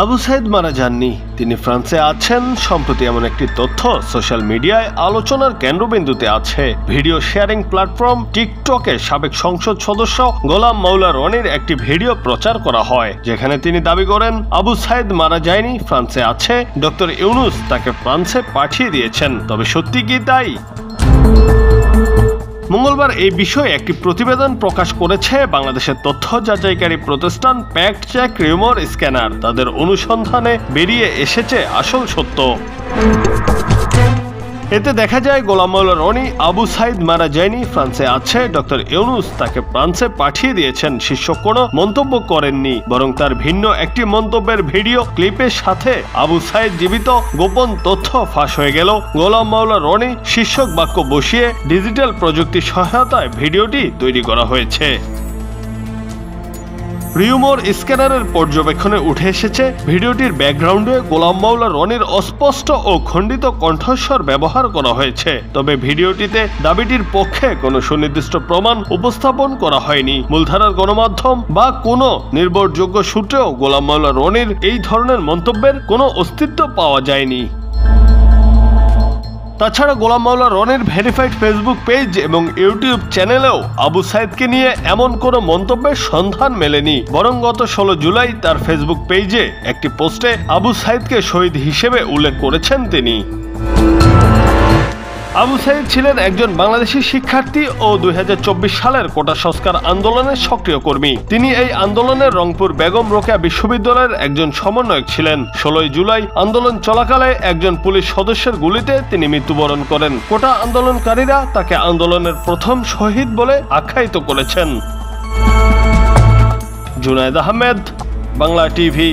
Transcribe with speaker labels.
Speaker 1: আবু সাইদ মারা যাননি, তিনি ফ্রান্সে আছেন। সম্প্রতি এমন একটি তথ্য সোশ্যাল মিডিয়ায় আলোচনার কেন্দ্রবিন্দুতে আছে। ভিডিও শেয়ারিং প্ল্যাটফর্ম টিকটকে সাবেক সংসদ সদস্য গোলাম মাওলা রনির একটি ভিডিও প্রচার করা হয়, যেখানে তিনি দাবি করেন আবু সাইদ মারা যায়নি, ফ্রান্সে আছে, ডক্টর ইউনুস তাকে ফ্রান্সে পাঠিয়ে দিয়েছেন। তবে সত্যি কি তাই? মঙ্গলবার এই বিষয়ে একটি প্রতিবেদন প্রকাশ করেছে বাংলাদেশের তথ্য যাচাইকারী প্রতিষ্ঠান ফ্যাক্ট চেক রিউমার স্ক্যানার। তাদের অনুসন্ধানে বেরিয়ে এসেছে আসল সত্য। এতে দেখা যায় গোলাম মাওলা রনি আবু সাইদ মারা যায়নি, ফ্রান্সে আছে, ডক্টর ইউনুস তাকে ফ্রান্সে পাঠিয়ে দিয়েছেন শীর্ষক কোনো মন্তব্য করেননি, বরং তার ভিন্ন একটি মন্তব্যের ভিডিও ক্লিপের সাথে আবু সাইদ জীবিত গোপন তথ্য ফাঁস হয়ে গেল। গোলাম মাওলা রনি শীর্ষক বাক্য বসিয়ে ডিজিটাল প্রযুক্তির সহায়তায় ভিডিওটি তৈরি করা হয়েছে। রিউমার স্ক্যানারের পর্যবেক্ষণে উঠে এসেছে ভিডিওটির ব্যাকগ্রাউন্ডে গোলাম মাওলা রনির অস্পষ্ট ও খণ্ডিত কণ্ঠস্বর ব্যবহার করা হয়েছে। তবে ভিডিওটিতে দাবিটির পক্ষে কোনো সুনির্দিষ্ট প্রমাণ উপস্থাপন করা হয়নি। মূলধারার গণমাধ্যম বা কোনো নির্ভরযোগ্য সূত্রেও গোলাম মাওলা রনির এই ধরনের মন্তব্যের কোনো অস্তিত্ব পাওয়া যায়নি। তাছাড়া গোলাম মাওলা রনির ভেরিফাইড ফেসবুক পেজ এবং ইউটিউব চ্যানেলেও আবু সাইদকে নিয়ে এমন কোনো মন্তব্যের সন্ধান মেলেনি, বরং গত 16 জুলাই তার ফেসবুক পেজে একটি পোস্টে আবু সাইদকে শহীদ হিসেবে উল্লেখ করেছেন তিনি। আবু সাইদ ছিলেন একজন বাংলাদেশি শিক্ষার্থী ও 2024 সালের কোটা সংস্কার আন্দোলনের সক্রিয় কর্মী। তিনি এই আন্দোলনের রংপুর বেগম রোকেয়া বিশ্ববিদ্যালয়ের একজন সমন্বয়ক ছিলেন। 16 জুলাই আন্দোলন চলাকালে একজন পুলিশ সদস্যের গুলিতে তিনি মৃত্যুবরণ করেন। কোটা আন্দোলনকারীরা তাকে আন্দোলনের প্রথম শহীদ বলে আখ্যায়িত করেছেন। জুনায়েদ আহমেদ, বাংলা টিভি।